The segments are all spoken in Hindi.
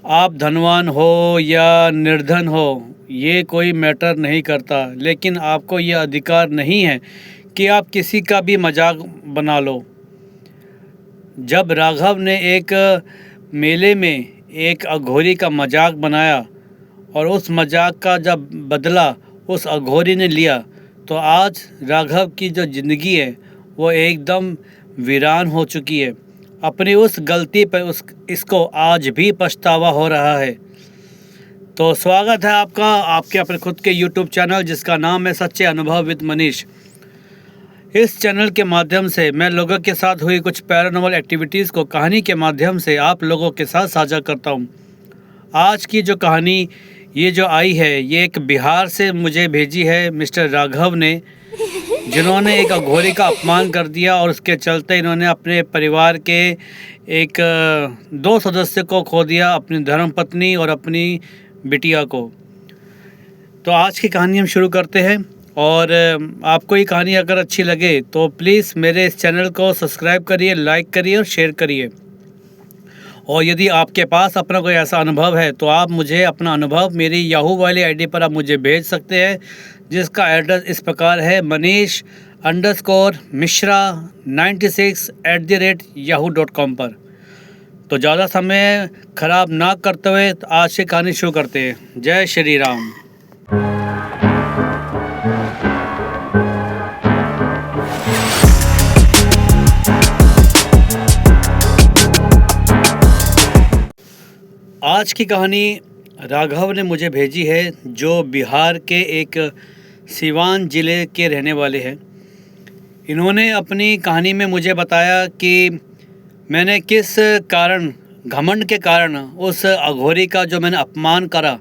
आप धनवान हो या निर्धन हो, ये कोई मैटर नहीं करता, लेकिन आपको ये अधिकार नहीं है कि आप किसी का भी मजाक बना लो। जब राघव ने एक मेले में एक अघोरी का मजाक बनाया और उस मजाक का जब बदला उस अघोरी ने लिया, तो आज राघव की जो ज़िंदगी है वो एकदम वीरान हो चुकी है। अपनी उस गलती पर इसको आज भी पछतावा हो रहा है। तो स्वागत है आपका आपके अपने खुद के YouTube चैनल जिसका नाम है सच्चे अनुभव विद मनीष। इस चैनल के माध्यम से मैं लोगों के साथ हुई कुछ पैरानॉर्मल एक्टिविटीज़ को कहानी के माध्यम से आप लोगों के साथ साझा करता हूँ। आज की जो कहानी ये जो आई है ये एक बिहार से मुझे भेजी है मिस्टर राघव ने, जिन्होंने एक अघोरी का अपमान कर दिया और उसके चलते इन्होंने अपने परिवार के एक दो सदस्य को खो दिया, अपनी धर्मपत्नी और अपनी बिटिया को। तो आज की कहानी हम शुरू करते हैं और आपको ये कहानी अगर अच्छी लगे तो प्लीज़ मेरे इस चैनल को सब्सक्राइब करिए, लाइक करिए और शेयर करिए। और यदि आपके पास अपना कोई ऐसा अनुभव है तो आप मुझे अपना अनुभव मेरी याहू वाली आईडी पर आप मुझे भेज सकते हैं, जिसका एड्रेस इस प्रकार है manish_मिश्रा96@yahoo.com पर। तो ज़्यादा समय ख़राब ना करते हुए आज की कहानी शुरू करते हैं। जय श्री राम। आज की कहानी राघव ने मुझे भेजी है, जो बिहार के एक सिवान ज़िले के रहने वाले हैं। इन्होंने अपनी कहानी में मुझे बताया कि मैंने किस कारण, घमंड के कारण उस अघोरी का जो मैंने अपमान करा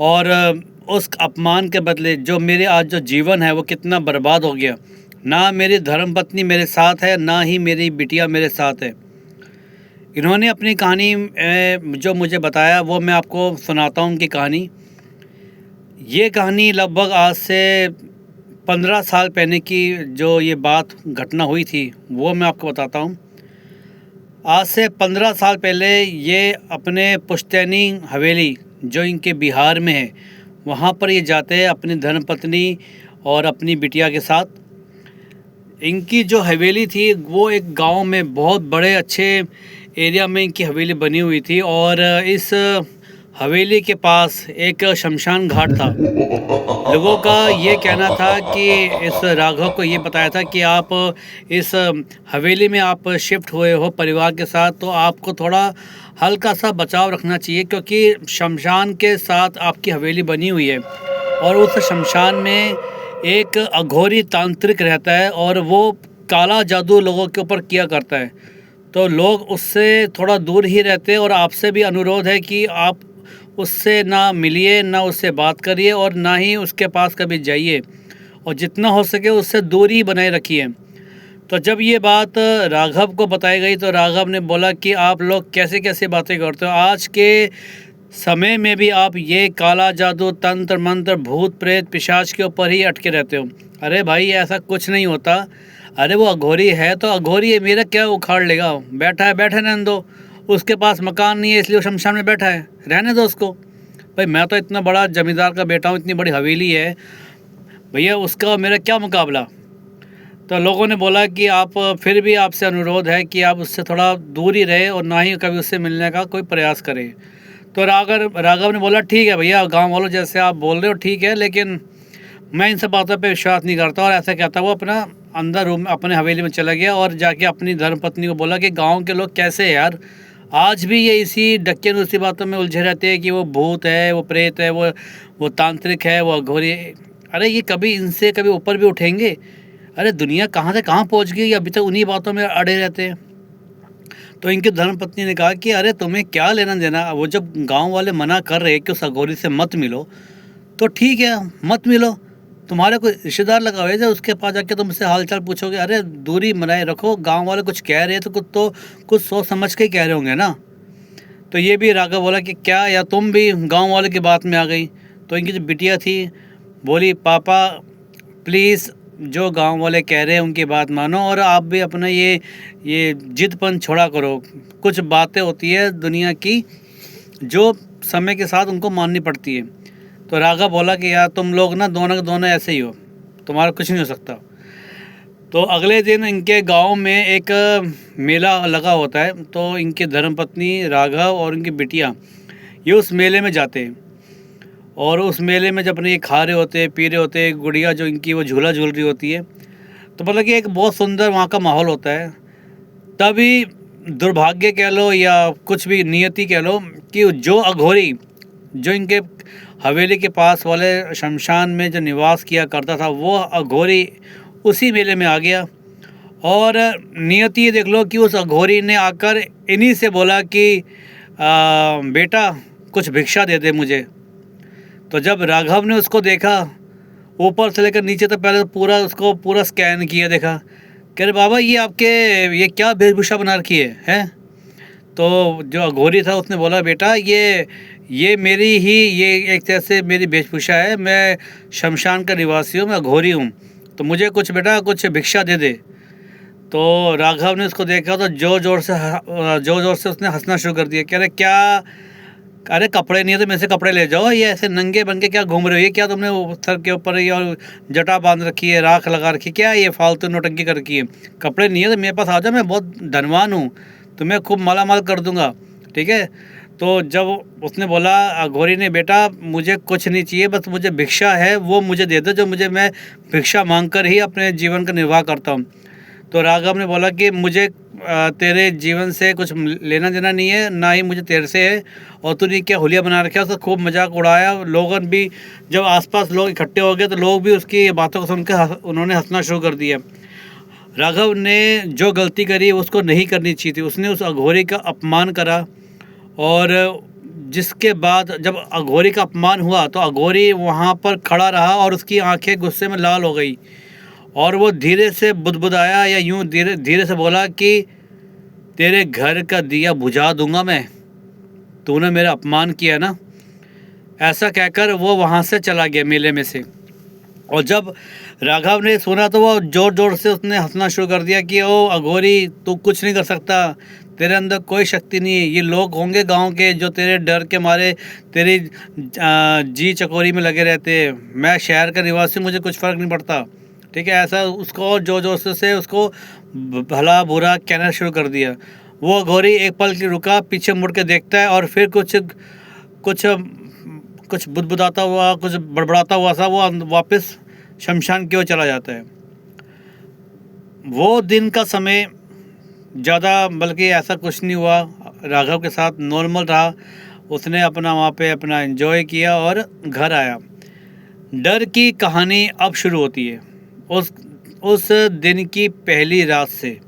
और उस अपमान के बदले जो मेरे आज जो जीवन है वो कितना बर्बाद हो गया। ना मेरी धर्मपत्नी मेरे साथ है, ना ही मेरी बिटिया मेरे साथ है। इन्होंने अपनी कहानी जो मुझे बताया वो मैं आपको सुनाता हूँ उनकी कहानी। ये कहानी लगभग आज से 15 साल पहले की जो ये बात घटना हुई थी वो मैं आपको बताता हूँ। आज से 15 साल पहले ये अपने पुश्तैनी हवेली जो इनके बिहार में है वहाँ पर ये जाते हैं अपनी धर्मपत्नी और अपनी बिटिया के साथ। इनकी जो हवेली थी वो एक गांव में बहुत बड़े अच्छे एरिया में इनकी हवेली बनी हुई थी और इस हवेली के पास एक शमशान घाट था। लोगों का ये कहना था कि इस राघव को ये बताया था कि आप इस हवेली में आप शिफ्ट हुए हो परिवार के साथ, तो आपको थोड़ा हल्का सा बचाव रखना चाहिए, क्योंकि शमशान के साथ आपकी हवेली बनी हुई है और उस शमशान में एक अघोरी तांत्रिक रहता है और वो काला जादू लोगों के ऊपर किया करता है। तो लोग उससे थोड़ा दूर ही रहते हैं और आपसे भी अनुरोध है कि आप उससे ना मिलिए, ना उससे बात करिए और ना ही उसके पास कभी जाइए और जितना हो सके उससे दूरी बनाए रखिए। तो जब ये बात राघव को बताई गई तो राघव ने बोला कि आप लोग कैसे कैसे बातें करते हो, आज के समय में भी आप ये काला जादू, तंत्र मंत्र, भूत प्रेत, पिशाच के ऊपर ही अटके रहते हो। अरे भाई ऐसा कुछ नहीं होता। अरे वो अघोरी है तो अघोरी है, मेरा क्या उखाड़ लेगा, बैठा है बैठे रहने दो। उसके पास मकान नहीं है इसलिए वो शमशान में बैठा है, रहने दो उसको। भाई मैं तो इतना बड़ा जमींदार का बेटा हूँ, इतनी बड़ी हवेली है, भैया उसका मेरा क्या मुकाबला। तो लोगों ने बोला कि आप फिर भी आपसे अनुरोध है कि आप उससे थोड़ा दूर ही रहे और ना ही कभी उससे मिलने का कोई प्रयास करें। तो राघव ने बोला ठीक है भैया, गांव वालों जैसे आप बोल रहे हो ठीक है, लेकिन मैं इन सब बातों पे विश्वास नहीं करता। और ऐसा कहता वो अपना अंदर रूम अपने हवेली में चला गया और जाके अपनी धर्मपत्नी को बोला कि गांव के लोग कैसे हैं यार, आज भी ये इसी डक्के उसी बातों में उलझे रहते हैं कि वो भूत है, वो प्रेत है, वो तांत्रिक है, वो अघोरी है। अरे ये कभी इनसे कभी ऊपर भी उठेंगे? अरे दुनिया कहाँ से कहाँ पहुँच गई, अभी तक उन्हीं बातों में अड़े रहते हैं। तो इनकी धर्मपत्नी ने कहा कि अरे तुम्हें क्या लेना देना, वो जब गांव वाले मना कर रहे कि उस अघोरी से मत मिलो तो ठीक है मत मिलो। तुम्हारे कोई रिश्तेदार लगा हुए थे, उसके पास जाके तुम उससे हाल चाल पूछोगे? अरे दूरी बनाए रखो, गांव वाले कुछ कह रहे हैं तो कुछ सोच समझ के ही कह रहे होंगे ना। तो ये भी राघव बोला कि क्या या तुम भी गांव वाले की बात में आ गई? तो इनकी जो बिटिया थी बोली पापा प्लीज़ जो गांव वाले कह रहे हैं उनकी बात मानो और आप भी अपना ये जिदपन छोड़ा करो। कुछ बातें होती है दुनिया की जो समय के साथ उनको माननी पड़ती है। तो राघव बोला कि यार तुम लोग ना दोनों के दोनों ऐसे ही हो, तुम्हारा कुछ नहीं हो सकता। तो अगले दिन इनके गांव में एक मेला लगा होता है, तो इनके धर्मपत्नी राघव और इनकी बिटिया ये उस मेले में जाते हैं। और उस मेले में जब अपने ये खा रहे होते हैं, पी रहे होते हैं, गुड़िया जो इनकी वो झूला झूल रही होती है, तो मतलब कि एक बहुत सुंदर वहाँ का माहौल होता है। तभी दुर्भाग्य कह लो या कुछ भी नियति कह लो कि जो अघोरी जो इनके हवेली के पास वाले शमशान में जो निवास किया करता था, वो अघोरी उसी मेले में आ गया। और नियति ये देख लो कि उस अघोरी ने आकर इन्हीं से बोला कि बेटा कुछ भिक्षा दे दे मुझे। तो जब राघव ने उसको देखा ऊपर से लेकर नीचे, तो पहले पूरा उसको पूरा स्कैन किया, देखा कह रहे बाबा ये क्या वेशभूषा बना रखी है हैं। तो जो अघोरी था उसने बोला बेटा ये मेरी ही ये एक तरह से मेरी वेशभूषा है, मैं शमशान का निवासी हूँ, मैं अघोरी हूँ, तो मुझे कुछ बेटा कुछ भिक्षा दे दे। तो राघव ने उसको देखा तो जोर जोर से उसने हंसना शुरू कर दिया। कह रहे क्या, अरे कपड़े नहीं है तो मेरे से कपड़े ले जाओ, ये ऐसे नंगे बन के क्या घूम रहे हो, ये क्या तुमने सर के ऊपर ये और जटा बांध रखी है, राख लगा रखी, क्या ये फालतू नौटंकी कर रखी है। कपड़े नहीं है तो मेरे पास आ जाओ, मैं बहुत धनवान हूँ, तुम्हें खूब माला माल कर दूँगा, ठीक है। तो जब उसने बोला अघोरी ने बेटा मुझे कुछ नहीं चाहिए, बस मुझे भिक्षा है वो मुझे दे दो, जो मैं भिक्षा मांग कर ही अपने जीवन का निर्वाह करता हूँ। तो राघव ने बोला कि मुझे तेरे जीवन से कुछ लेना देना नहीं है, ना ही मुझे तेरे से है, और तूने क्या हुलिया बना रखा है। उसका खूब मजाक उड़ाया। लोगों भी जब आसपास लोग इकट्ठे हो गए तो लोग भी उसकी बातों को सुनकर उन्होंने हंसना शुरू कर दिया। राघव ने जो गलती करी उसको नहीं करनी चाहिए थी, उसने उस अघोरी का अपमान करा। और जिसके बाद जब अघोरी का अपमान हुआ तो अघोरी वहाँ पर खड़ा रहा और उसकी आंखें गुस्से में लाल हो गई, और वो धीरे से बुदबुदाया या यूँ धीरे धीरे से बोला कि तेरे घर का दिया बुझा दूंगा मैं, तूने मेरा अपमान किया ना। ऐसा कहकर वो वहाँ से चला गया मेले में से। और जब राघव ने सुना तो वो ज़ोर ज़ोर से उसने हंसना शुरू कर दिया कि ओ अघोरी तू कुछ नहीं कर सकता, तेरे अंदर कोई शक्ति नहीं है, ये लोग होंगे गांव के जो तेरे डर के मारे तेरी जी चकोरी में लगे रहते हैं, मैं शहर का निवासी, मुझे कुछ फ़र्क नहीं पड़ता, ठीक है। ऐसा उसको और जोर जोर से उसको भला बुरा कहना शुरू कर दिया। वो अघोरी एक पल की रुका, पीछे मुड़ के देखता है और फिर कुछ कुछ बुदबुदाता हुआ, कुछ बड़बड़ाता हुआ सा वो वापस शमशान की ओर चला जाता है। वो दिन का समय ज़्यादा बल्कि ऐसा कुछ नहीं हुआ, राघव के साथ नॉर्मल रहा। उसने अपना वहाँ पे अपना एंजॉय किया और घर आया। डर की कहानी अब शुरू होती है उस दिन की पहली रात से।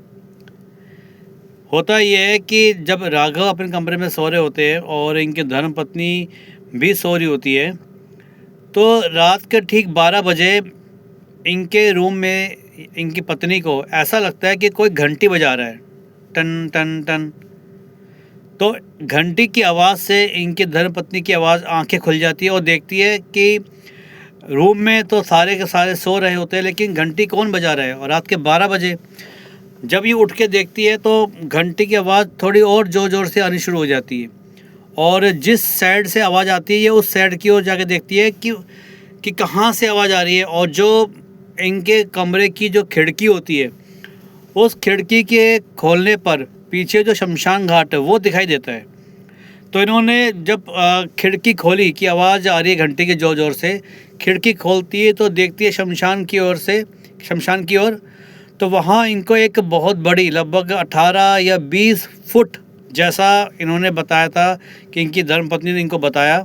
होता यह है कि जब राघव अपने कमरे में सो रहे होते हैं और इनकी धर्मपत्नी भी सो रही होती है, तो रात के ठीक 12 बजे इनके रूम में इनकी पत्नी को ऐसा लगता है कि कोई घंटी बजा रहा है, टन टन टन। तो घंटी की आवाज़ से इनकी धर्मपत्नी की आवाज़ आंखें खुल जाती है और देखती है कि रूम में तो सारे के सारे सो रहे होते हैं, लेकिन घंटी कौन बजा रहा है, और रात के 12 बजे। जब ये उठ के देखती है तो घंटी की आवाज़ थोड़ी और ज़ोर ज़ोर से आनी शुरू हो जाती है, और जिस साइड से आवाज़ आती है ये उस साइड की ओर जाके देखती है कि कहाँ से आवाज़ आ रही है। और जो इनके कमरे की जो खिड़की होती है, उस खिड़की के खोलने पर पीछे जो शमशान घाट है वो दिखाई देता है। तो इन्होंने जब खिड़की खोली कि आवाज़ आ रही है घंटी के ज़ोर ज़ोर से, खिड़की खोलती है तो देखती है शमशान की ओर। तो वहाँ इनको एक बहुत बड़ी लगभग 18 या 20 फुट, जैसा इन्होंने बताया था कि इनकी धर्मपत्नी ने इनको बताया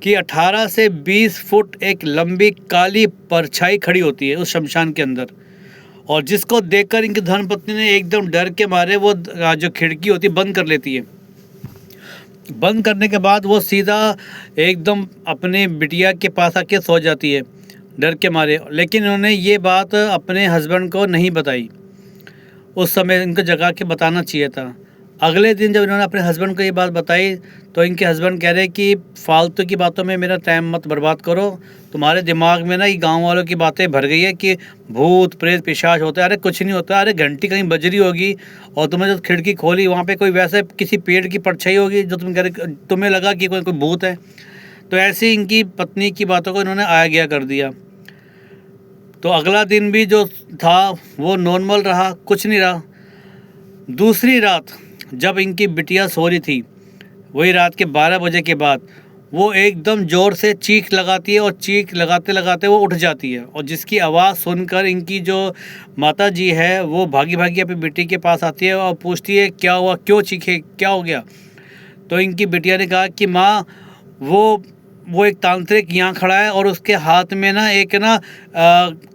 कि 18 से 20 फुट एक लंबी काली परछाई खड़ी होती है उस शमशान के अंदर। और जिसको देखकर इनकी धर्मपत्नी ने एकदम डर के मारे वो जो खिड़की होती है बंद कर लेती है। बंद करने के बाद वो सीधा एकदम अपने बिटिया के पास आके सो जाती है डर के मारे। लेकिन इन्होंने ये बात अपने हस्बैंड को नहीं बताई, उस समय इनको जगा के बताना चाहिए था। अगले दिन जब इन्होंने अपने हस्बैंड को ये बात बताई तो इनके हस्बैंड कह रहे कि फालतू की बातों में मेरा टाइम मत बर्बाद करो, तुम्हारे दिमाग में ना ये गांव वालों की बातें भर गई है कि भूत प्रेत पिशाच होता है। अरे कुछ नहीं होता, अरे घंटी कहीं बज रही होगी और तुमने जब खिड़की खोली वहाँ पे कोई वैसे किसी पेड़ की परछाई होगी जो तुम कह रहे, तुम्हें लगा कि कोई भूत है। तो ऐसे इनकी पत्नी की बातों को इन्होंने आया गया कर दिया। तो अगला दिन भी जो था वो नॉर्मल रहा, कुछ नहीं रहा। दूसरी रात जब इनकी बिटिया सो रही थी, वही रात के 12 बजे के बाद वो एकदम ज़ोर से चीख लगाती है और चीख लगाते लगाते वो उठ जाती है। और जिसकी आवाज़ सुनकर इनकी जो माता जी है वो भागी भागी अपनी बेटी के पास आती है और पूछती है क्या हुआ, क्यों चीखे, क्या हो गया। तो इनकी बिटिया ने कहा कि माँ वो एक तांत्रिक यहाँ खड़ा है और उसके हाथ में ना एक ना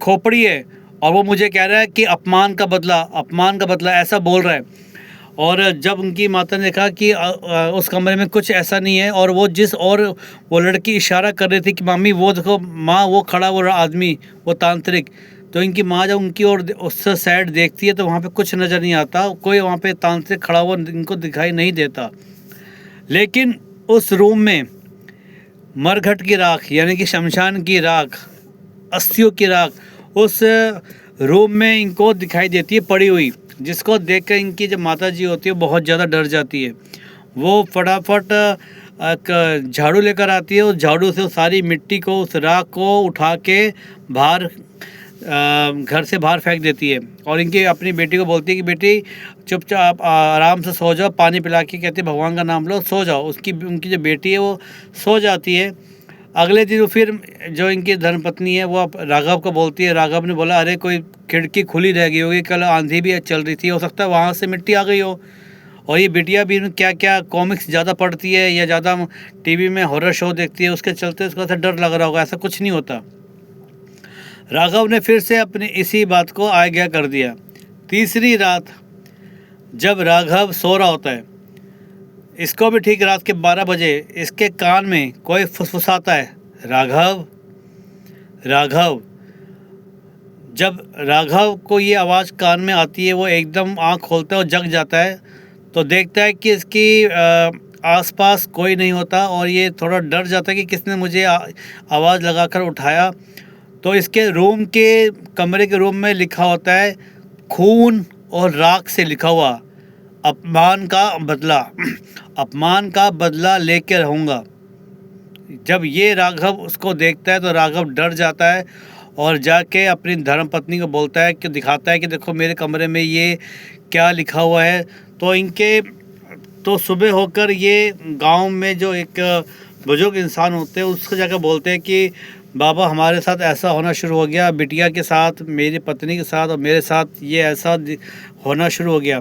खोपड़ी है और वो मुझे कह रहा है कि अपमान का बदला ऐसा बोल रहा है। और जब उनकी माता ने देखा कि उस कमरे में कुछ ऐसा नहीं है और वो लड़की इशारा कर रही थी कि मामी वो देखो माँ, वो खड़ा वो आदमी, वो तांत्रिक। तो इनकी माँ जब उनकी ओर उस साइड देखती है तो वहाँ पे कुछ नज़र नहीं आता, कोई वहाँ पे तांत्रिक खड़ा हुआ इनको दिखाई नहीं देता। लेकिन उस रूम में मरघट की राख यानी कि शमशान की राख, अस्थियों की राख उस रूम में इनको दिखाई देती है पड़ी हुई, जिसको देखकर इनकी जो माता जी होती है बहुत ज़्यादा डर जाती है। वो फटाफट झाड़ू लेकर आती है, उस झाड़ू से उस सारी मिट्टी को, उस राख को उठा के बाहर घर से बाहर फेंक देती है और इनकी अपनी बेटी को बोलती है कि बेटी चुपचाप आराम से सो जाओ, पानी पिला के कहती है भगवान का नाम लो, सो जाओ। उनकी जो बेटी है वो सो जाती है। अगले दिन फिर जो इनकी धर्मपत्नी है वो राघव को बोलती है। राघव ने बोला अरे कोई खिड़की खुली रह गई होगी, कल आंधी भी चल रही थी, हो सकता है वहाँ से मिट्टी आ गई हो। और ये बिटिया भी क्या क्या कॉमिक्स ज़्यादा पढ़ती है या ज़्यादा टीवी में हॉरर शो देखती है, उसके चलते उसको ऐसा डर लग रहा होगा। ऐसा कुछ नहीं होता। राघव ने फिर से अपनी इसी बात को आया गया कर दिया। तीसरी रात जब राघव सो रहा होता है, इसको भी ठीक रात के 12 बजे इसके कान में कोई फुसफुसाता है, राघव राघव। जब राघव को ये आवाज़ कान में आती है वो एकदम आँख खोलता है और जग जाता है। तो देखता है कि इसकी आसपास कोई नहीं होता और ये थोड़ा डर जाता है कि किसने मुझे आवाज़ लगाकर उठाया। तो इसके कमरे के रूम में लिखा होता है खून और राख से लिखा हुआ, अपमान का बदला लेके रहूँगा। जब ये राघव उसको देखता है तो राघव डर जाता है और जाके अपनी धर्मपत्नी को बोलता है कि दिखाता है कि देखो मेरे कमरे में ये क्या लिखा हुआ है। तो सुबह होकर ये गांव में जो एक बुजुर्ग इंसान होते हैं उसको जाकर बोलते हैं कि बाबा हमारे साथ ऐसा होना शुरू हो गया, बिटिया के साथ, मेरी पत्नी के साथ और मेरे साथ ये ऐसा होना शुरू हो गया।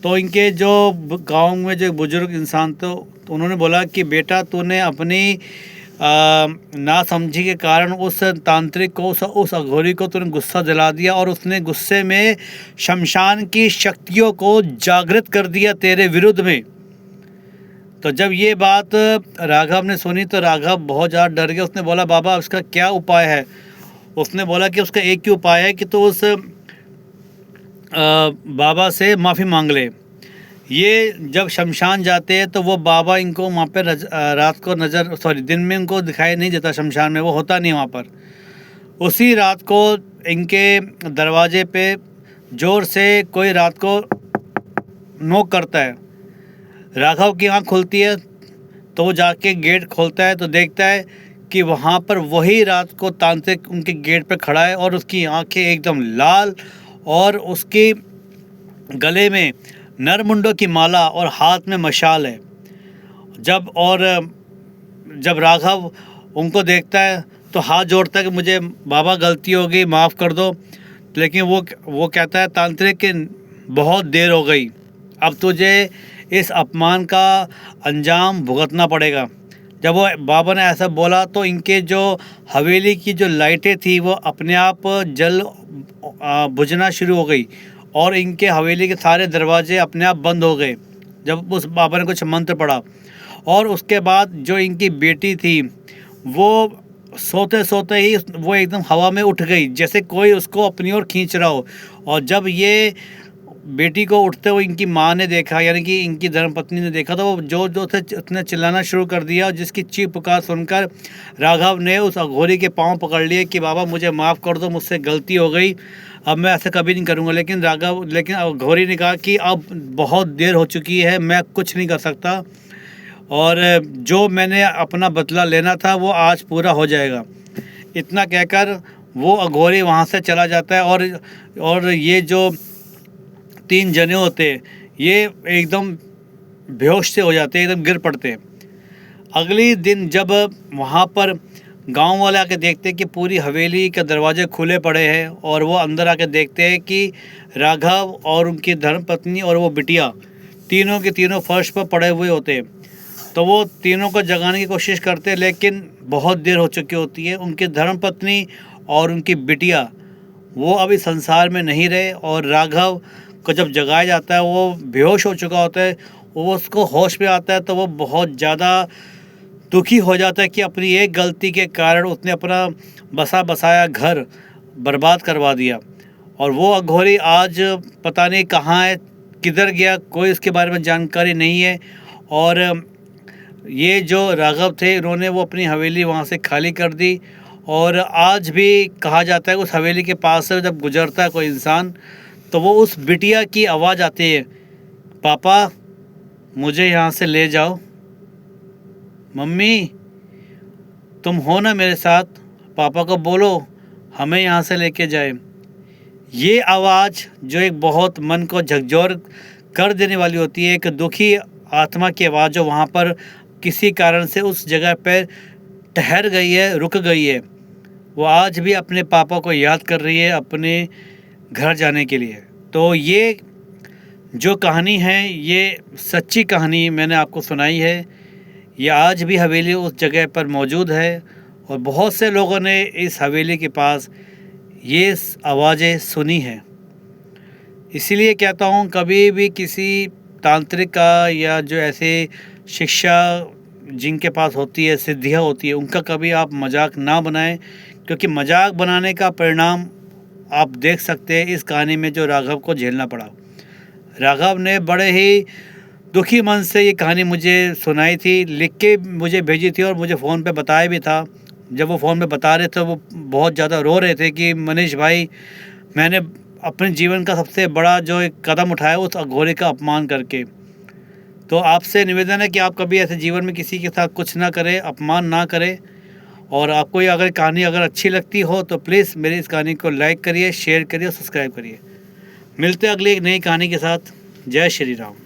तो इनके जो गांव में जो बुजुर्ग इंसान थे तो उन्होंने बोला कि बेटा तूने अपनी नासमझी के कारण उस तांत्रिक को, उस अघोरी को तूने गुस्सा दिला दिया और उसने गुस्से में शमशान की शक्तियों को जागृत कर दिया तेरे विरुद्ध में। तो जब ये बात राघव ने सुनी तो राघव बहुत ज़्यादा डर गया। उसने बोला बाबा उसका क्या उपाय है। उसने बोला कि उसका एक ही उपाय है कि तो उस बाबा से माफ़ी मांग ले। ये जब शमशान जाते हैं तो वो बाबा इनको वहाँ पे रात को दिन में इनको दिखाई नहीं देता, शमशान में वो होता नहीं वहाँ पर। उसी रात को इनके दरवाजे पे ज़ोर से कोई रात को नॉक करता है। राघव की आँख खुलती है तो वो जाके गेट खोलता है तो देखता है कि वहाँ पर वही रात को तांत्रिक उनके गेट पे खड़ा है और उसकी आंखें एकदम लाल और उसके गले में नरमुंडों की माला और हाथ में मशाल है। जब राघव उनको देखता है तो हाथ जोड़ता है कि मुझे बाबा गलती हो गई, माफ़ कर दो। लेकिन वो कहता है तांत्रिक कि बहुत देर हो गई, अब तुझे इस अपमान का अंजाम भुगतना पड़ेगा। जब वो बाबा ने ऐसा बोला तो इनके जो हवेली की जो लाइटें थी वो अपने आप बुझना शुरू हो गई और इनके हवेली के सारे दरवाजे अपने आप बंद हो गए जब उस बाबा ने कुछ मंत्र पढ़ा। और उसके बाद जो इनकी बेटी थी वो सोते सोते ही वो एकदम हवा में उठ गई, जैसे कोई उसको अपनी ओर खींच रहा हो। और जब ये बेटी को उठते हुए इनकी माँ ने देखा, यानी कि इनकी धर्मपत्नी ने देखा, तो वो जो जो थे उसने चिल्लाना शुरू कर दिया, और जिसकी चीख पुकार सुनकर राघव ने उस अघोरी के पांव पकड़ लिए कि बाबा मुझे माफ़ कर दो, मुझसे गलती हो गई, अब मैं ऐसा कभी नहीं करूँगा। लेकिन अघोरी ने कहा कि अब बहुत देर हो चुकी है, मैं कुछ नहीं कर सकता, और जो मैंने अपना बदला लेना था वो आज पूरा हो जाएगा। इतना कहकर वो अघोरी वहाँ से चला जाता है, और ये जो 3 जने होते हैं ये एकदम बेहोश से हो जाते हैं, एकदम गिर पड़ते हैं। अगली दिन जब वहाँ पर गांव वाले आके देखते हैं कि पूरी हवेली के दरवाजे खुले पड़े हैं, और वो अंदर आके देखते हैं कि राघव और उनकी धर्मपत्नी और वो बिटिया तीनों के तीनों फर्श पर पड़े हुए होते हैं। तो वो तीनों को जगाने की कोशिश करते हैं, लेकिन बहुत देर हो चुकी होती है। उनकी धर्मपत्नी और उनकी बिटिया वो अभी संसार में नहीं रहे, और राघव को जब जगाया जाता है वो बेहोश हो चुका होता है। वो उसको होश में आता है तो वो बहुत ज़्यादा दुखी हो जाता है कि अपनी एक गलती के कारण उसने अपना बसा बसाया घर बर्बाद करवा दिया, और वो अघोरी आज पता नहीं कहाँ है, किधर गया, कोई इसके बारे में जानकारी नहीं है। और ये जो राघव थे इन्होंने वो अपनी हवेली वहाँ से खाली कर दी, और आज भी कहा जाता है उस हवेली के पास से जब गुजरता है कोई इंसान तो वो उस बिटिया की आवाज़ आती है, पापा मुझे यहाँ से ले जाओ, मम्मी तुम हो ना मेरे साथ, पापा को बोलो हमें यहाँ से लेके जाए। ये आवाज़ जो एक बहुत मन को झकझोर कर देने वाली होती है, एक दुखी आत्मा की आवाज़ जो वहाँ पर किसी कारण से उस जगह पर ठहर गई है, रुक गई है, वो आज भी अपने पापा को याद कर रही है अपने घर जाने के लिए। तो ये जो कहानी है ये सच्ची कहानी मैंने आपको सुनाई है। ये आज भी हवेली उस जगह पर मौजूद है, और बहुत से लोगों ने इस हवेली के पास ये आवाज़ें सुनी हैं। इसीलिए कहता हूँ कभी भी किसी तांत्रिक का या जो ऐसे शिक्षा जिनके पास होती है, सिद्धियाँ होती है, उनका कभी आप मजाक ना बनाएं, क्योंकि मजाक बनाने का परिणाम आप देख सकते हैं इस कहानी में जो राघव को झेलना पड़ा। राघव ने बड़े ही दुखी मन से ये कहानी मुझे सुनाई थी, लिख के मुझे भेजी थी, और मुझे फ़ोन पे बताया भी था। जब वो फ़ोन पे बता रहे थे वो बहुत ज़्यादा रो रहे थे कि मनीष भाई मैंने अपने जीवन का सबसे बड़ा जो एक कदम उठाया उस अघोरी का अपमान करके। तो आपसे निवेदन है कि आप कभी ऐसे जीवन में किसी के साथ कुछ ना करें, अपमान ना करें। और आपको ये अगर कहानी अगर अच्छी लगती हो तो प्लीज़ मेरी इस कहानी को लाइक करिए, शेयर करिए और सब्सक्राइब करिए। मिलते हैं अगली एक नई कहानी के साथ। जय श्री राम।